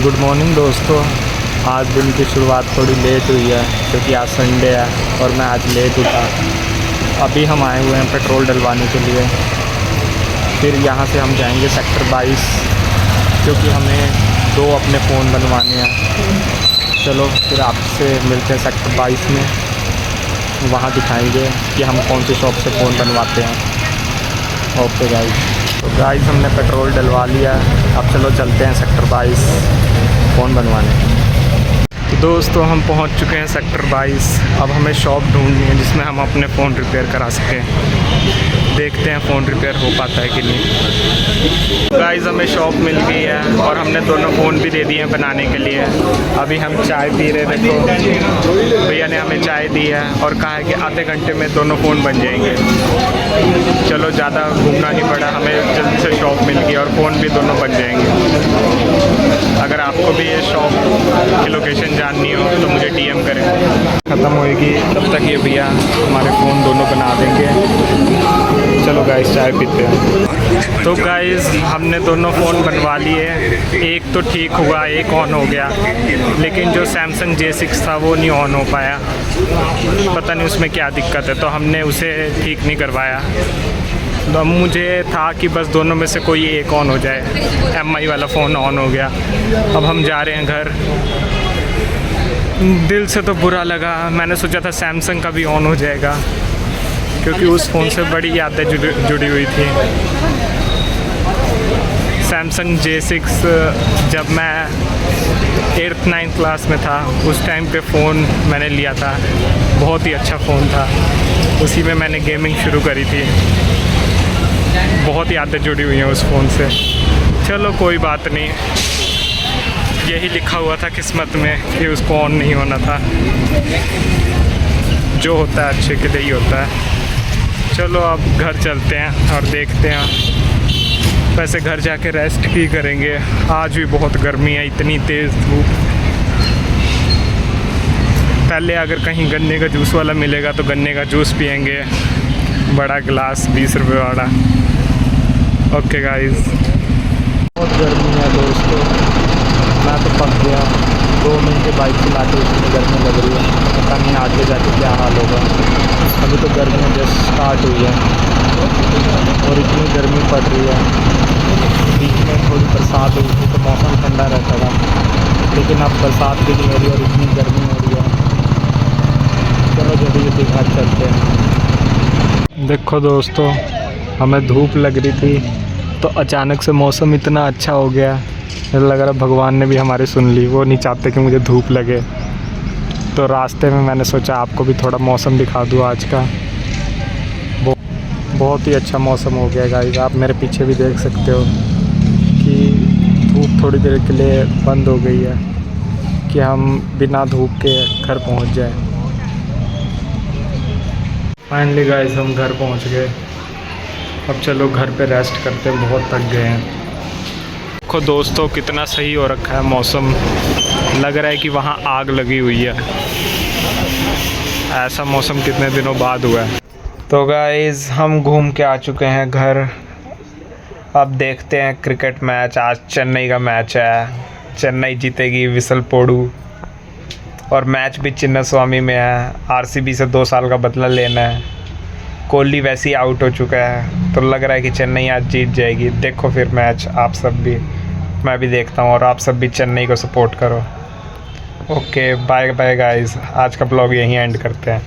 Good morning दोस्तों। आज दिन की शुरुआत थोड़ी लेट हुई है क्योंकि आज संडे है और मैं आज लेट उठा। अभी हम आए हुए हैं पेट्रोल डलवाने के लिए। फिर यहाँ से हम जाएंगे सेक्टर 22 क्योंकि हमें 2 अपने फ़ोन बनवाने हैं। चलो फिर आपसे मिलते हैं सेक्टर 22 में, वहाँ दिखाएंगे कि हम कौन सी शॉप से फ़ोन बनवाते हैं। ओके गाइस, तो गाइस हमने पेट्रोल डलवा लिया। अब चलो चलते हैं सेक्टर 22 फ़ोन बनवाने। तो दोस्तों हम पहुंच चुके हैं सेक्टर 22। अब हमें शॉप ढूंढनी है जिसमें हम अपने फ़ोन रिपेयर करा सकें। देखते हैं फ़ोन रिपेयर हो पाता है कि नहीं। गाइस हमें शॉप मिल गई है और हमने दोनों फ़ोन भी दे दिए हैं बनाने के लिए। अभी हम चाय पी रहे, देखो भैया ने हमें चाय दी है और कहा है कि आधे घंटे में दोनों फ़ोन बन जाएंगे। चलो ज़्यादा घूमना नहीं पड़ा, हमें जल्दी से शॉप मिल गई और फ़ोन भी दोनों बन जाएंगे। अगर आपको भी ये शॉप की लोकेशन जाननी हो तो मुझे DM करें। ख़त्म होएगी तब तक ये भैया हमारे फ़ोन दोनों बना देंगे। चलो गाइस चाय पीते हैं। तो गाइस हमने दोनों फ़ोन बनवा लिए। एक तो ठीक हुआ, एक ऑन हो गया, लेकिन जो सैमसंग J6 था वो नहीं ऑन हो पाया। पता नहीं उसमें क्या दिक्कत है, तो हमने उसे ठीक नहीं करवाया। तो मुझे था कि बस दोनों में से कोई एक ऑन हो जाए। MI वाला फ़ोन ऑन हो गया। अब हम जा रहे हैं घर। दिल से तो बुरा लगा, मैंने सोचा था सैमसंग का भी ऑन हो जाएगा क्योंकि उस फ़ोन से बड़ी यादें जुड़ी हुई थी। सैमसंग J6 जब मैं 8th 9th क्लास में था उस टाइम पे फ़ोन मैंने लिया था। बहुत ही अच्छा फ़ोन था, उसी में मैंने गेमिंग शुरू करी थी। बहुत यादें जुड़ी हुई हैं उस फ़ोन से। चलो कोई बात नहीं, यही लिखा हुआ था किस्मत में कि उसको ऑन नहीं होना था। जो होता है अच्छे के लिए ही होता है। चलो अब घर चलते हैं और देखते हैं। वैसे घर जाके रेस्ट ही करेंगे, आज भी बहुत गर्मी है, इतनी तेज़ धूप। पहले अगर कहीं गन्ने का जूस वाला मिलेगा तो गन्ने का जूस पियेंगे, बड़ा गिलास 20 रुपये वाला। ओके गाइस, बहुत गर्मी है दोस्तों, मैं तो पक गया। 2 मिनट के बाइक चला के इतनी गर्मी लग रही है, पता नहीं आगे जाके क्या हाल होगा। अभी तो गर्मी जस्ट स्टार्ट हुई है और इतनी गर्मी पड़ रही है। बीच में थोड़ी बरसात हुई थी तो मौसम ठंडा रहता था, लेकिन अब बरसात भी नहीं हो रही और इतनी गर्मी हो रही है। चलो जल्दी जल्दी घर चलते हैं। देखो दोस्तों, हमें धूप लग रही थी तो अचानक से मौसम इतना अच्छा हो गया, मुझे लग रहा भगवान ने भी हमारी सुन ली। वो नहीं चाहते कि मुझे धूप लगे, तो रास्ते में मैंने सोचा आपको भी थोड़ा मौसम दिखा दूँ आज का। बहुत ही अच्छा मौसम हो गया गाइस। आप मेरे पीछे भी देख सकते हो कि धूप थोड़ी देर के लिए बंद हो गई है कि हम बिना धूप के घर पहुंच जाए। फाइनली गाइस हम घर पहुंच गए। अब चलो घर पे रेस्ट करते हैं, बहुत थक गए हैं। देखो दोस्तों कितना सही हो रखा है मौसम, लग रहा है कि वहाँ आग लगी हुई है। ऐसा मौसम कितने दिनों बाद हुआ है। तो गाइस हम घूम के आ चुके हैं घर। अब देखते हैं क्रिकेट मैच। आज चेन्नई का मैच है, चेन्नई जीतेगी, विसल पोड़ू। और मैच भी चिन्नास्वामी में है। RCB से 2 साल का बदला लेना है। कोहली वैसे ही आउट हो चुका है, तो लग रहा है कि चेन्नई आज जीत जाएगी। देखो फिर मैच आप सब भी, मैं भी देखता हूँ और आप सब भी चेन्नई को सपोर्ट करो। ओके बाय बाय गाइस, आज का ब्लॉग यहीं एंड करते हैं।